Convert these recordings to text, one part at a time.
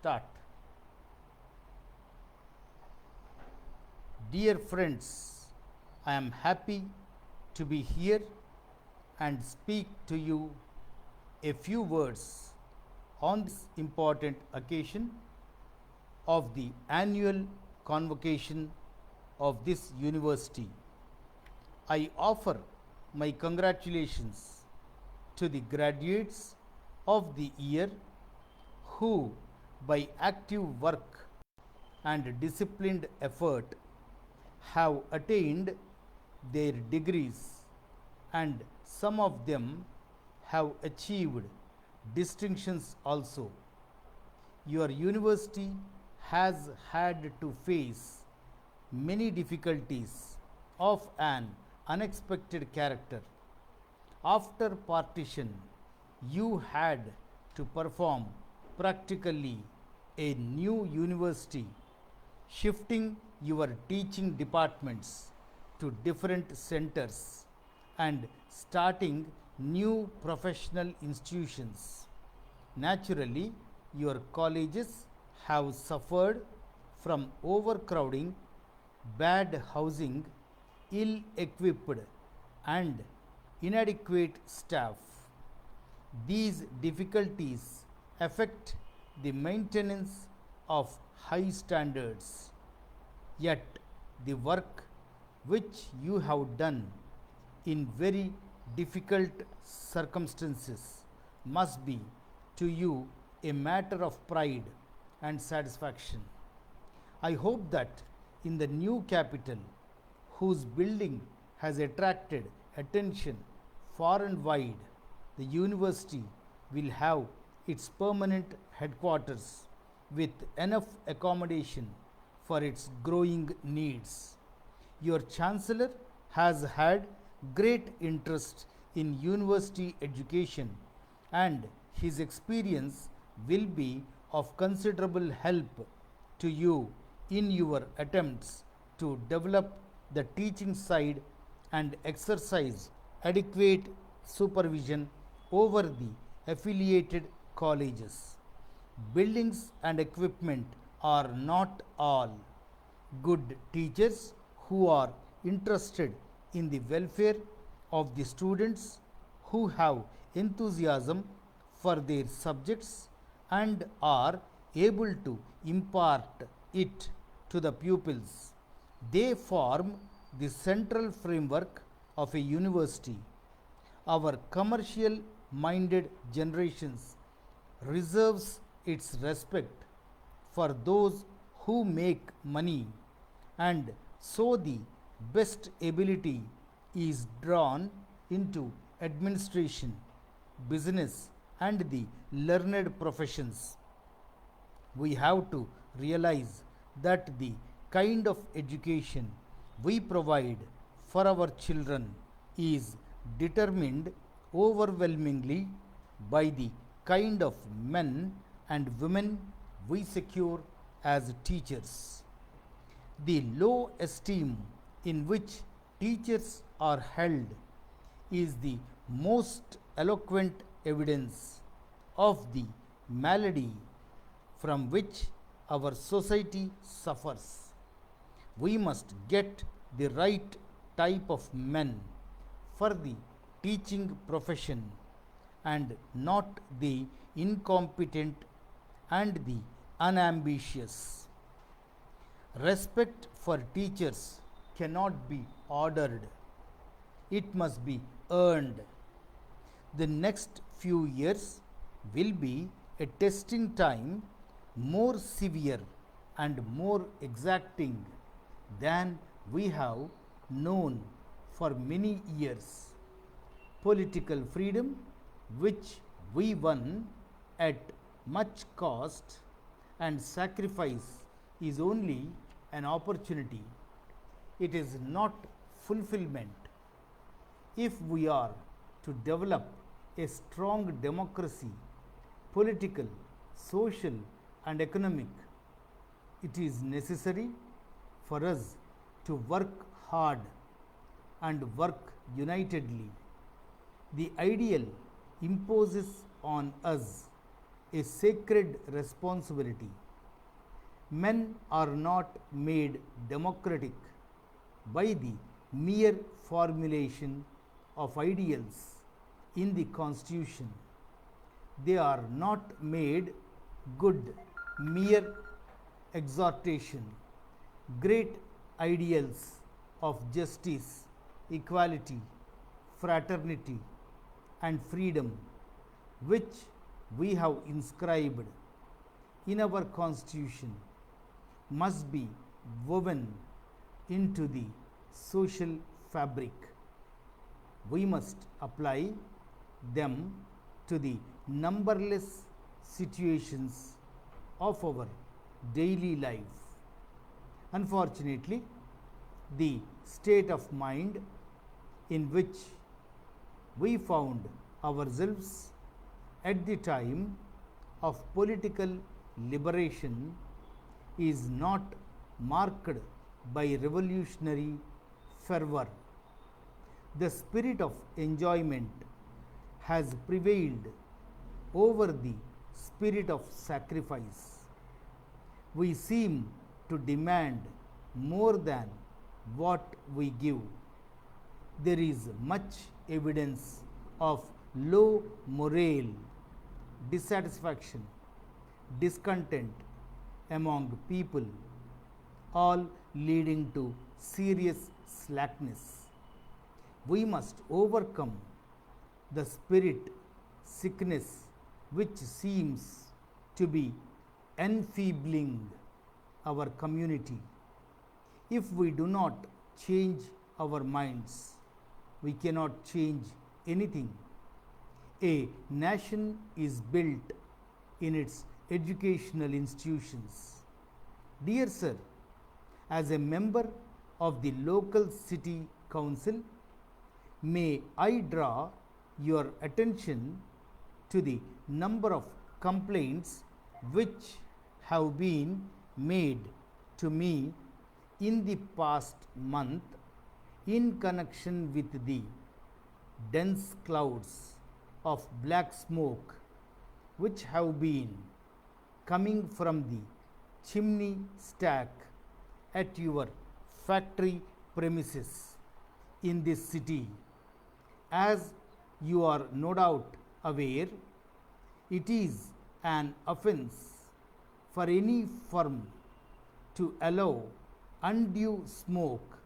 start. Dear friends, I am happy to be here and speak to you a few words on this important occasion of the annual convocation of this university. I offer my congratulations to the graduates of the year who, by active work and disciplined effort, have attained their degrees, and some of them have achieved distinctions also. Your university has had to face many difficulties of an unexpected character. After partition, you had to perform practically a new university, shifting your teaching departments to different centers and starting new professional institutions. Naturally, your colleges have suffered from overcrowding, bad housing, ill equipped, and inadequate staff. These difficulties affect the maintenance of high standards. Yet, the work which you have done in very difficult circumstances must be to you a matter of pride and satisfaction. I hope that in the new capital, whose building has attracted attention far and wide, the university will have its permanent headquarters with enough accommodation for its growing needs. Your Chancellor has had great interest in university education, and his experience will be of considerable help to you in your attempts to develop the teaching side and exercise adequate supervision over the affiliated colleges. Buildings and equipment are not all. Good teachers who are interested in the welfare of the students, who have enthusiasm for their subjects and are able to impart it to the pupils. They form the central framework of a university. Our commercial minded generations reserves its respect for those who make money, and so the best ability is drawn into administration, business, and the learned professions. We have to realize that the kind of education we provide for our children is determined overwhelmingly by the kind of men and women we secure as teachers. The low esteem in which teachers are held is the most eloquent evidence of the malady from which our society suffers. We must get the right type of men for the teaching profession and not the incompetent and the unambitious. Respect for teachers cannot be ordered, it must be earned. The next few years will be a testing time more severe and more exacting than we have known for many years. Political freedom, which we won at much cost and sacrifice, is only an opportunity. It is not fulfillment. If we are to develop a strong democracy, political, social, and economic, it is necessary for us to work hard and work unitedly. The ideal imposes on us a sacred responsibility. Men are not made democratic by the mere formulation of ideals in the Constitution. They are not made good mere exhortation. Great ideals of justice, equality, fraternity, and freedom, which we have inscribed in our Constitution, must be woven into the social fabric. We must apply them to the numberless situations of our daily life. Unfortunately, the state of mind in which we found ourselves at the time of political liberation is not marked by revolutionary fervor. The spirit of enjoyment has prevailed over the spirit of sacrifice. We seem to demand more than what we give. There is much evidence of low morale, dissatisfaction, discontent among people, all leading to serious slackness. We must overcome the spirit sickness which seems to be enfeebling our community. If we do not change our minds, we cannot change anything. A nation is built in its educational institutions. Dear sir, as a member of the local city council, may I draw your attention to the number of complaints which have been made to me in the past month in connection with the dense clouds of black smoke which have been coming from the chimney stack at your factory premises in this city. As you are no doubt aware, it is an offence for any firm to allow undue smoke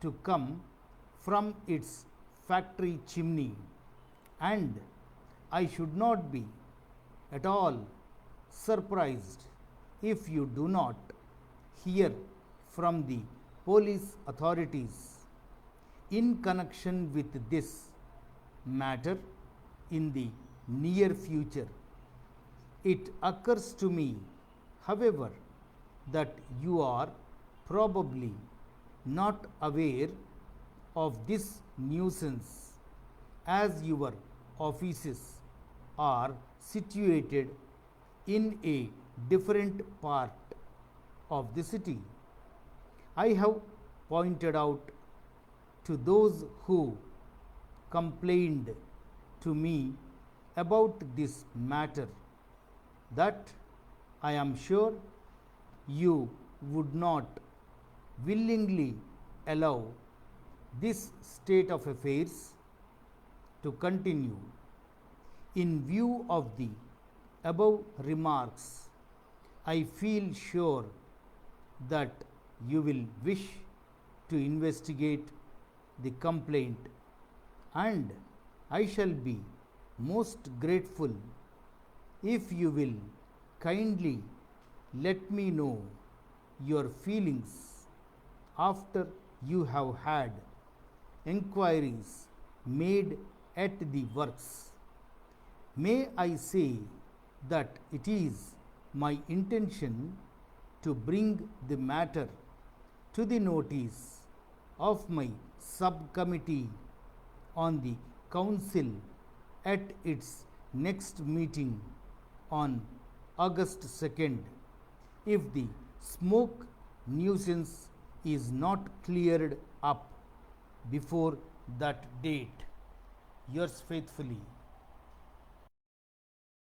to come from its factory chimney, and I should not be at all surprised if you do not hear from the police authorities in connection with this matter in the near future. It occurs to me, however, that you are probably not aware of this nuisance, as your offices are situated in a different part of the city. I have pointed out to those who complained to me about this matter that I am sure you would not willingly allow this state of affairs to continue. In view of the above remarks, I feel sure that you will wish to investigate the complaint, and I shall be most grateful if you will kindly let me know your feelings after you have had enquiries made at the works. May I say that it is my intention to bring the matter to the notice of my subcommittee on the council at its next meeting on August 2nd, if the smoke nuisance is not cleared up before that date. Yours faithfully,